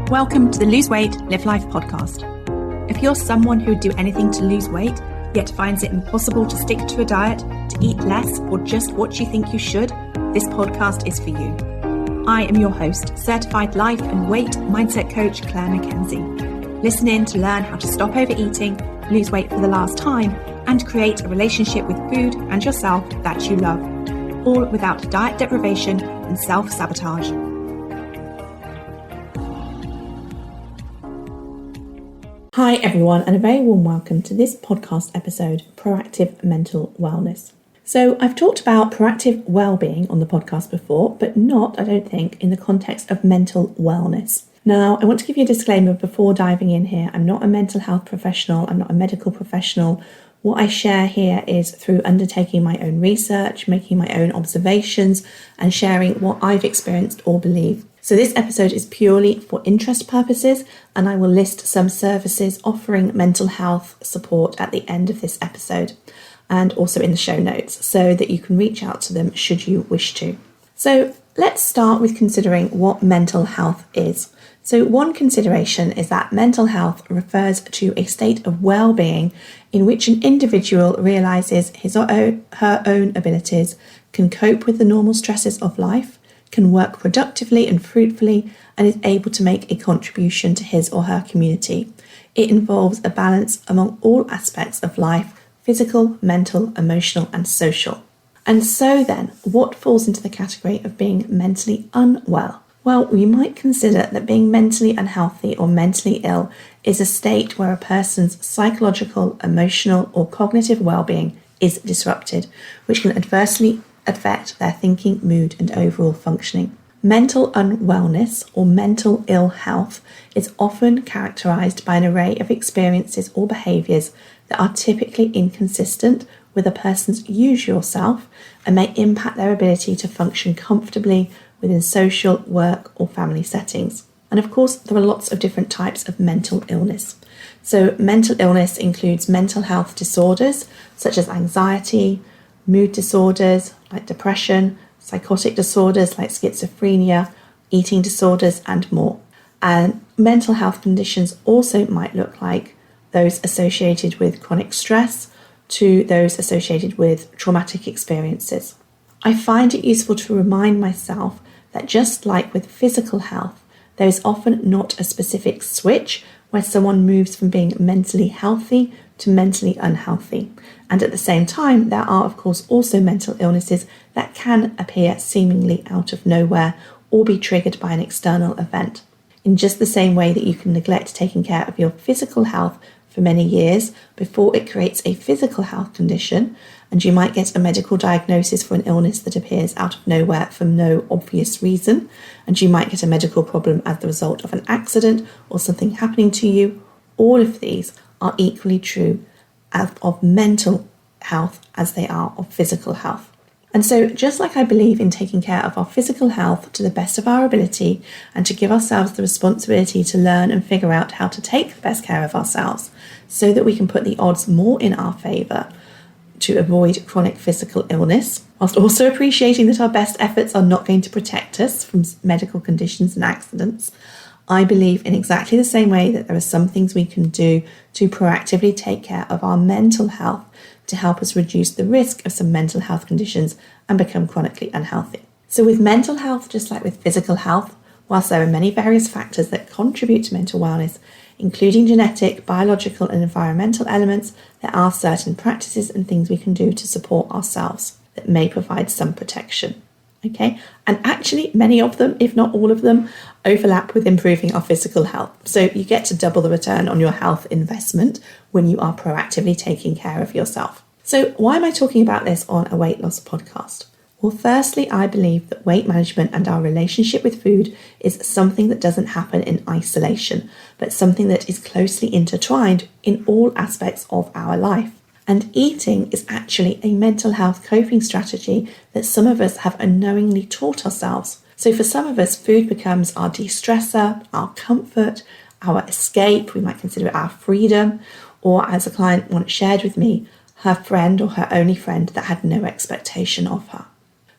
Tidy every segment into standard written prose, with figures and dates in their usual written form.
Welcome to the Lose Weight, Live Life podcast. If you're someone who would do anything to lose weight, yet finds it impossible to stick to a diet, to eat less, or just what you think you should, this podcast is for you. I am your host, certified life and weight mindset coach Claire MACKENZIE. Listen in to learn how to stop overeating, lose weight for the last time, and create a relationship with food and yourself that you love, all without diet deprivation and self-sabotage. Hi everyone, and a very warm welcome to this podcast episode, Proactive Mental Wellness. So I've talked about proactive well-being on the podcast before, but not, I don't think, in the context of mental wellness. Now, I want to give you a disclaimer before diving in here. I'm not a mental health professional. I'm not a medical professional. What I share here is through undertaking my own research, making my own observations, and sharing what I've experienced or believe. So this episode is purely for interest purposes, and I will list some services offering mental health support at the end of this episode and also in the show notes so that you can reach out to them should you wish to. So let's start with considering what mental health is. So one consideration is that mental health refers to a state of well-being in which an individual realises his or her own abilities, can cope with the normal stresses of life, can work productively and fruitfully, and is able to make a contribution to his or her community. It involves a balance among all aspects of life: physical, mental, emotional, and social. And so then, what falls into the category of being mentally unwell? Well, we might consider that being mentally unhealthy or mentally ill is a state where a person's psychological, emotional, or cognitive well-being is disrupted, which can adversely affect their thinking, mood, and overall functioning. Mental unwellness or mental ill health is often characterised by an array of experiences or behaviours that are typically inconsistent with a person's usual self and may impact their ability to function comfortably within social, work, or family settings. And of course, there are lots of different types of mental illness. So mental illness includes mental health disorders such as anxiety, mood disorders like depression, psychotic disorders like schizophrenia, eating disorders, and more. And mental health conditions also might look like those associated with chronic stress to those associated with traumatic experiences. I find it useful to remind myself that just like with physical health, there is often not a specific switch where someone moves from being mentally healthy to mentally unhealthy. And at the same time, there are of course also mental illnesses that can appear seemingly out of nowhere or be triggered by an external event. In just the same way that you can neglect taking care of your physical health for many years before it creates a physical health condition, and you might get a medical diagnosis for an illness that appears out of nowhere for no obvious reason, and you might get a medical problem as the result of an accident or something happening to you. All of these are equally true of mental health as they are of physical health. And so just like I believe in taking care of our physical health to the best of our ability and to give ourselves the responsibility to learn and figure out how to take the best care of ourselves so that we can put the odds more in our favour to avoid chronic physical illness, whilst also appreciating that our best efforts are not going to protect us from medical conditions and accidents, I believe in exactly the same way that there are some things we can do to proactively take care of our mental health to help us reduce the risk of some mental health conditions and become chronically unhealthy. So with mental health, just like with physical health, whilst there are many various factors that contribute to mental wellness, including genetic, biological, and environmental elements, there are certain practices and things we can do to support ourselves that may provide some protection. Okay, and actually many of them, if not all of them, overlap with improving our physical health. So you get to double the return on your health investment when you are proactively taking care of yourself. So why am I talking about this on a weight loss podcast? Well, firstly, I believe that weight management and our relationship with food is something that doesn't happen in isolation, but something that is closely intertwined in all aspects of our life. And eating is actually a mental health coping strategy that some of us have unknowingly taught ourselves. So for some of us, food becomes our de-stressor, our comfort, our escape. We might consider it our freedom, or as a client once shared with me, her friend or her only friend that had no expectation of her.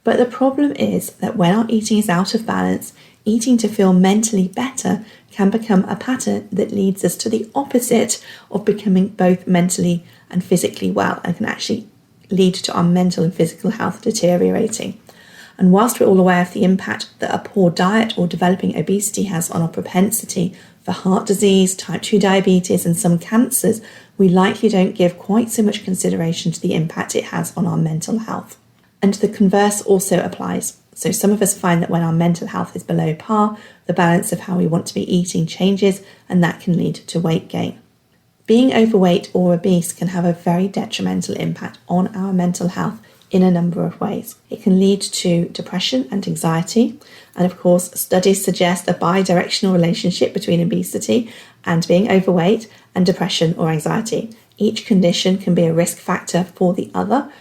But the problem is that when our eating is out of balance, eating to feel mentally better can become a pattern that leads us to the opposite of becoming both mentally and physically well, and can actually lead to our mental and physical health deteriorating. And whilst we're all aware of the impact that a poor diet or developing obesity has on our propensity for heart disease, type 2 diabetes and some cancers, we likely don't give quite so much consideration to the impact it has on our mental health. And the converse also applies. So some of us find that when our mental health is below par, the balance of how we want to be eating changes, and that can lead to weight gain. Being overweight or obese can have a very detrimental impact on our mental health in a number of ways. It can lead to depression and anxiety. And of course, studies suggest a bi-directional relationship between obesity and being overweight and depression or anxiety. Each condition can be a risk factor for the other,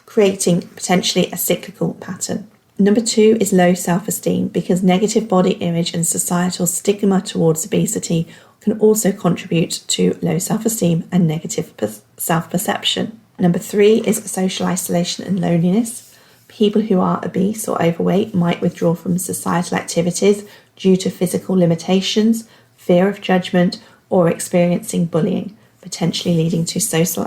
creating potentially a cyclical pattern. Number 2 is low self-esteem, because negative body image and societal stigma towards obesity can also contribute to low self-esteem and negative self-perception. Number 3 is social isolation and loneliness. People who are obese or overweight might withdraw from societal activities due to physical limitations, fear of judgment, or experiencing bullying, potentially leading to social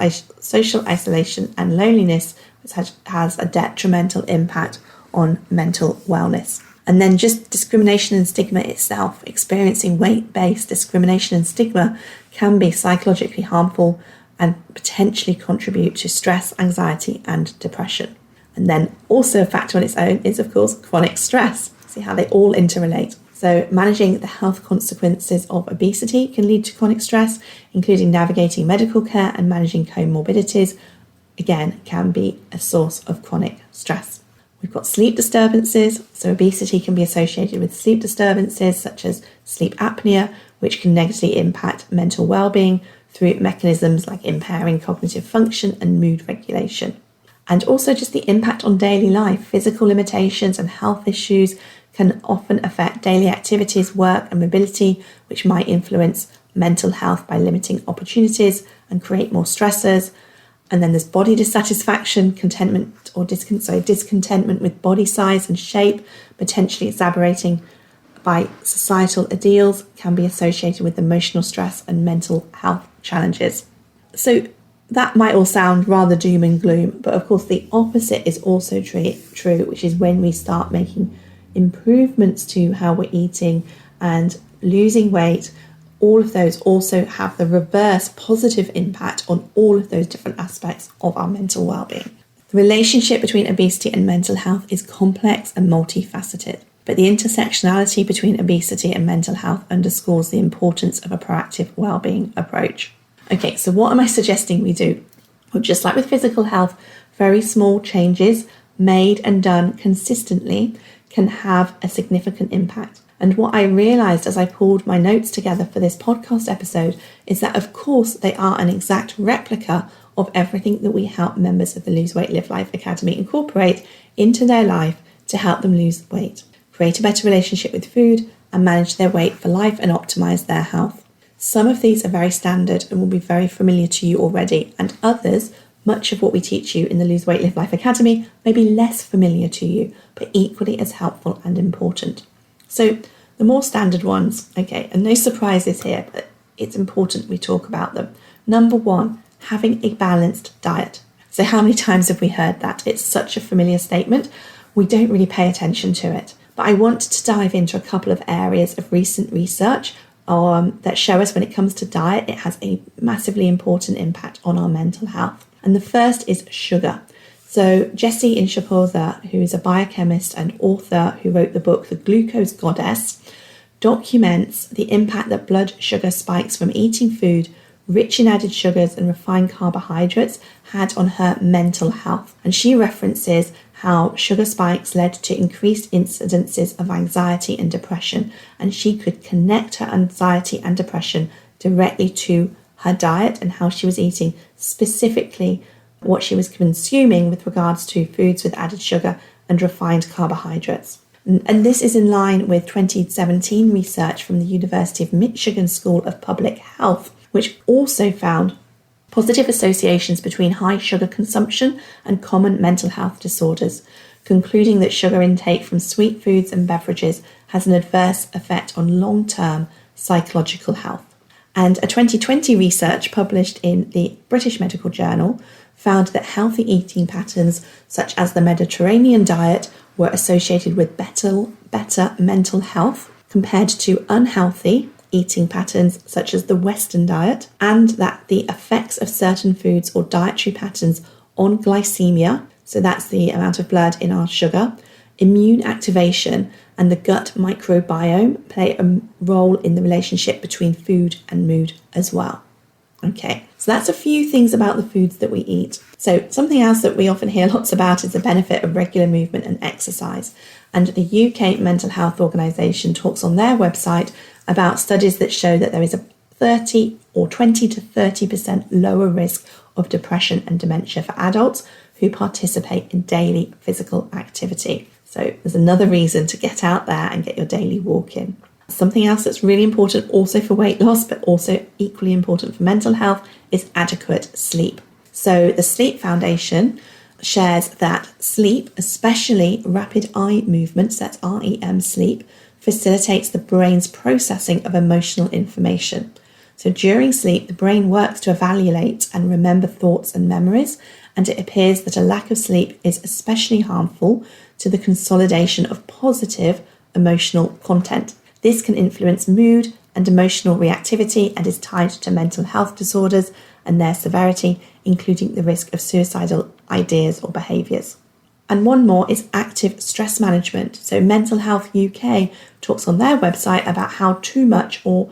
isolation and loneliness, which has a detrimental impact on mental wellness. And then just discrimination and stigma itself. Experiencing weight-based discrimination and stigma can be psychologically harmful and potentially contribute to stress, anxiety, and depression. And then also a factor on its own is, of course, chronic stress. See how they all interrelate. So managing the health consequences of obesity can lead to chronic stress, including navigating medical care and managing comorbidities. Again, can be a source of chronic stress. We've got sleep disturbances. So obesity can be associated with sleep disturbances such as sleep apnea, which can negatively impact mental well-being through mechanisms like impairing cognitive function and mood regulation. And also just the impact on daily life. Physical limitations and health issues can often affect daily activities, work and mobility, which might influence mental health by limiting opportunities and create more stressors. And then there's body dissatisfaction, discontentment with body size and shape, potentially exacerbating by societal ideals, can be associated with emotional stress and mental health challenges. So that might all sound rather doom and gloom, but of course the opposite is also true, which is when we start making improvements to how we're eating and losing weight, all of those also have the reverse positive impact on all of those different aspects of our mental well-being. The relationship between obesity and mental health is complex and multifaceted, but the intersectionality between obesity and mental health underscores the importance of a proactive well-being approach. Okay, so what am I suggesting we do? Well, just like with physical health, very small changes made and done consistently can have a significant impact. And what I realised as I pulled my notes together for this podcast episode is that, of course, they are an exact replica of everything that we help members of the Lose Weight, Live Life Academy incorporate into their life to help them lose weight, create a better relationship with food, and manage their weight for life and optimise their health. Some of these are very standard and will be very familiar to you already, and others, much of what we teach you in the Lose Weight, Live Life Academy, may be less familiar to you, but equally as helpful and important. So the more standard ones, okay, and no surprises here, but it's important we talk about them. Number 1, having a balanced diet. So how many times have we heard that? It's such a familiar statement. We don't really pay attention to it. But I want to dive into a couple of areas of recent research that show us when it comes to diet, it has a massively important impact on our mental health. And the first is sugar. So Jessie Inchapother, who is a biochemist and author who wrote the book The Glucose Goddess, documents the impact that blood sugar spikes from eating food rich in added sugars and refined carbohydrates had on her mental health. And she references how sugar spikes led to increased incidences of anxiety and depression, and she could connect her anxiety and depression directly to her diet and how she was eating, specifically what she was consuming with regards to foods with added sugar and refined carbohydrates. And this is in line with 2017 research from the University of Michigan School of Public Health, which also found positive associations between high sugar consumption and common mental health disorders. concluding that sugar intake from sweet foods and beverages has an adverse effect on long-term psychological health. And a 2020 research published in the British Medical Journal found that healthy eating patterns such as the Mediterranean diet were associated with better mental health compared to unhealthy eating patterns such as the Western diet, and that the effects of certain foods or dietary patterns on glycemia, so that's the amount of blood in our sugar, immune activation, and the gut microbiome play a role in the relationship between food and mood as well. Okay, so that's a few things about the foods that we eat. So something else that we often hear lots about is the benefit of regular movement and exercise. And the UK Mental Health Organisation talks on their website about studies that show that there is a 20 to 30% lower risk of depression and dementia for adults who participate in daily physical activity. So there's another reason to get out there and get your daily walk in. Something else that's really important also for weight loss, but also equally important for mental health, is adequate sleep. So the Sleep Foundation shares that sleep, especially rapid eye movements, that's REM sleep, facilitates the brain's processing of emotional information. So during sleep, the brain works to evaluate and remember thoughts and memories, and it appears that a lack of sleep is especially harmful to the consolidation of positive emotional content. This can influence mood and emotional reactivity and is tied to mental health disorders and their severity, including the risk of suicidal ideas or behaviours. And one more is active stress management. So Mental Health UK talks on their website about how too much or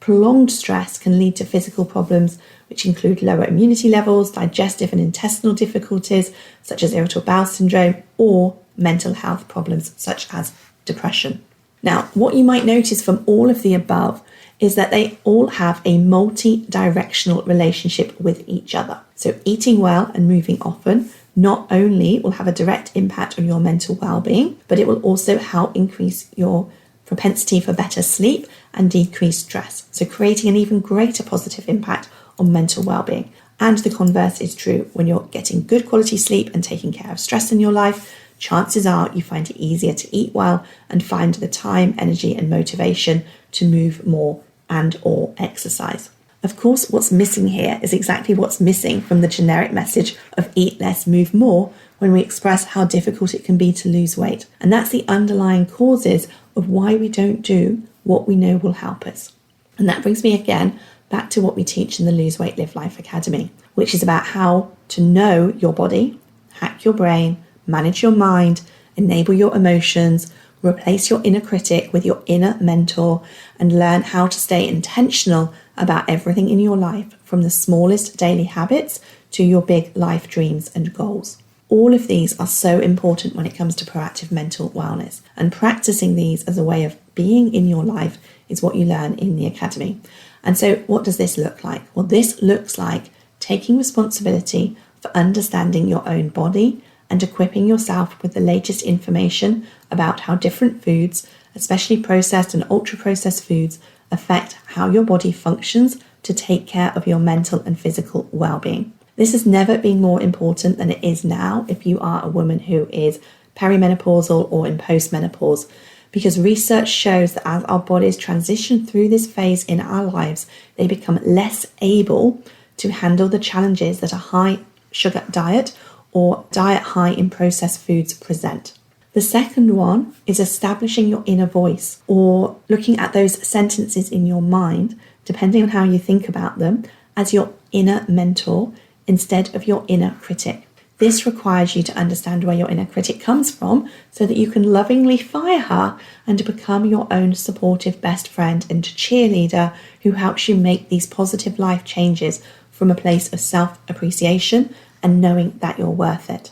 prolonged stress can lead to physical problems, which include lower immunity levels, digestive and intestinal difficulties, such as irritable bowel syndrome, or mental health problems, such as depression. Now, what you might notice from all of the above is that they all have a multi-directional relationship with each other. So eating well and moving often not only will have a direct impact on your mental well-being, but it will also help increase your propensity for better sleep and decrease stress. So creating an even greater positive impact on mental well-being. And the converse is true. When you're getting good quality sleep and taking care of stress in your life, chances are you find it easier to eat well and find the time, energy and motivation to move more and or exercise. Of course, what's missing here is exactly what's missing from the generic message of eat less, move more when we express how difficult it can be to lose weight. And that's the underlying causes of why we don't do what we know will help us. And that brings me again back to what we teach in the Lose Weight, Live Life Academy, which is about how to know your body, hack your brain, manage your mind, enable your emotions, replace your inner critic with your inner mentor, and learn how to stay intentional about everything in your life, from the smallest daily habits to your big life dreams and goals. All of these are so important when it comes to proactive mental wellness, and practicing these as a way of being in your life is what you learn in the Academy. And so what does this look like? Well, this looks like taking responsibility for understanding your own body and equipping yourself with the latest information about how different foods, especially processed and ultra-processed foods, affect how your body functions to take care of your mental and physical well-being. This has never been more important than it is now if you are a woman who is perimenopausal or in postmenopause, because research shows that as our bodies transition through this phase in our lives, they become less able to handle the challenges that a high sugar diet or diet high in processed foods present. The second one is establishing your inner voice, or looking at those sentences in your mind, depending on how you think about them, as your inner mentor instead of your inner critic. This requires you to understand where your inner critic comes from so that you can lovingly fire her and become your own supportive best friend and cheerleader who helps you make these positive life changes from a place of self-appreciation and knowing that you're worth it.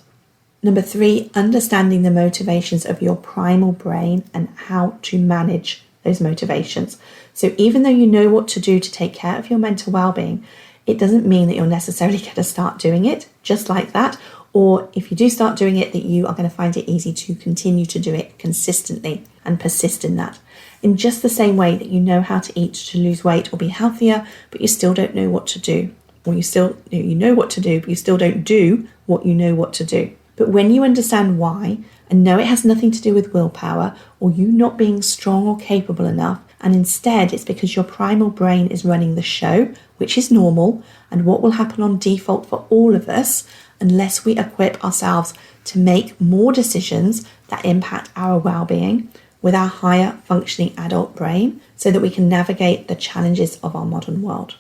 Number 3, understanding the motivations of your primal brain and how to manage those motivations. So even though you know what to do to take care of your mental well-being, it doesn't mean that you're necessarily going to start doing it just like that, or if you do start doing it, that you are going to find it easy to continue to do it consistently and persist in that. In just the same way that you know how to eat to lose weight or be healthier, but you still don't know what to do. Or you know what to do, but you still don't do what you know what to do. But when you understand why and know it has nothing to do with willpower or you not being strong or capable enough, and instead it's because your primal brain is running the show, which is normal and what will happen on default for all of us unless we equip ourselves to make more decisions that impact our well-being with our higher functioning adult brain so that we can navigate the challenges of our modern world.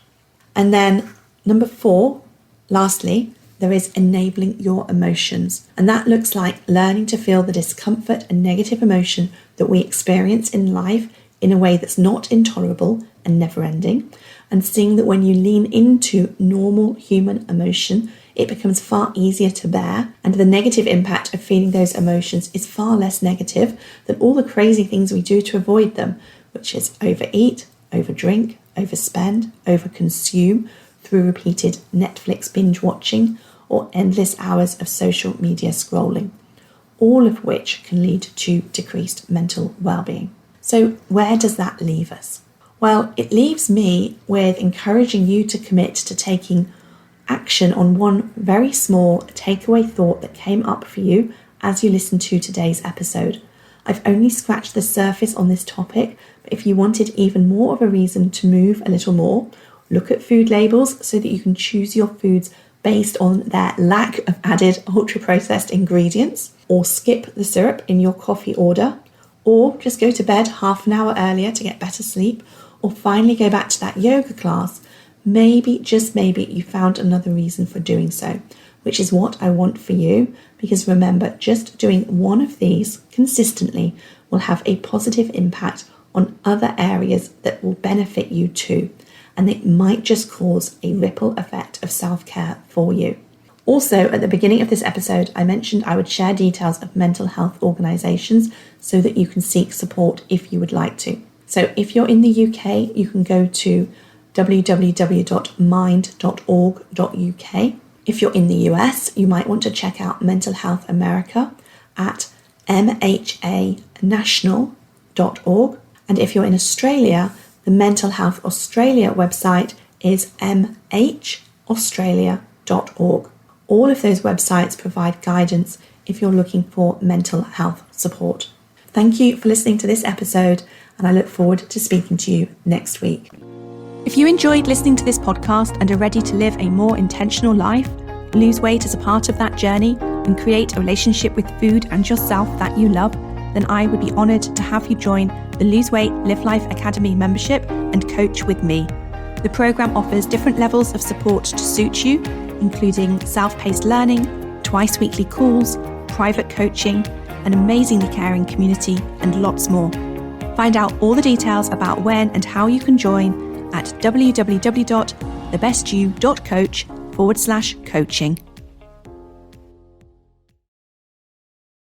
And then number 4, lastly, there is enabling your emotions. And that looks like learning to feel the discomfort and negative emotion that we experience in life in a way that's not intolerable and never ending. And seeing that when you lean into normal human emotion, it becomes far easier to bear, and the negative impact of feeling those emotions is far less negative than all the crazy things we do to avoid them, which is overeat, overdrink, overspend, overconsume through repeated Netflix binge watching or endless hours of social media scrolling, all of which can lead to decreased mental well-being. So where does that leave us? Well, it leaves me with encouraging you to commit to taking action on one very small takeaway thought that came up for you as you listened to today's episode. I've only scratched the surface on this topic, but if you wanted even more of a reason to move a little more, look at food labels so that you can choose your foods based on their lack of added ultra-processed ingredients, or skip the syrup in your coffee order, or just go to bed half an hour earlier to get better sleep, or finally go back to that yoga class. Maybe, just maybe, you found another reason for doing so, which is what I want for you, because remember, just doing one of these consistently will have a positive impact on other areas that will benefit you too, and it might just cause a ripple effect of self-care for you. Also, at the beginning of this episode, I mentioned I would share details of mental health organisations so that you can seek support if you would like to. So if you're in the UK, you can go to www.mind.org.uk. If you're in the US, you might want to check out Mental Health America at mhanational.org. And if you're in Australia, the Mental Health Australia website is mhaustralia.org. All of those websites provide guidance if you're looking for mental health support. Thank you for listening to this episode, and I look forward to speaking to you next week. If you enjoyed listening to this podcast and are ready to live a more intentional life, lose weight as a part of that journey, and create a relationship with food and yourself that you love, then I would be honoured to have you join the Lose Weight, Live Life Academy membership and coach with me. The programme offers different levels of support to suit you, including self-paced learning, twice weekly calls, private coaching, an amazingly caring community, and lots more. Find out all the details about when and how you can join at www.thebestyou.coach/coaching.